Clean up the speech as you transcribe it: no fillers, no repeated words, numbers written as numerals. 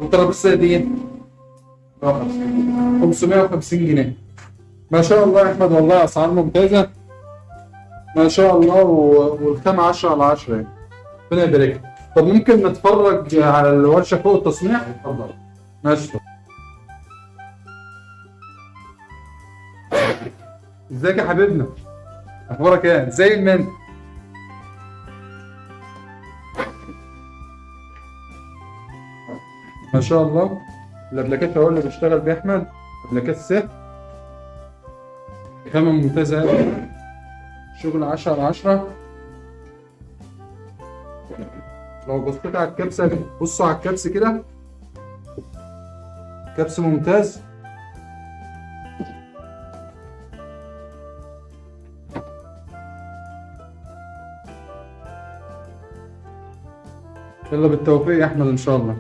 والترابيزه دي 550 جنيه. ما شاء الله يا احمد، والله اسعار ممتازه ما شاء الله، والخامه 10 على 10 يعني. ربنا يبارك لك. طب ممكن نتفرج على الورشه فوق التصنيع؟ اتفضل. ماشي. ازيك يا حبيبنا؟ اخبارك ايه؟ زي المن. ما شاء الله. الابلكات اهو اللي بيشتغل بيه احمد، ابلكات سه، خامه ممتازه أوي. شغل 10 على 10. لو بصيت على الكبسه، بصوا على الكبس كده، كبس ممتاز. يلا بالتوفيق يا احمد ان شاء الله.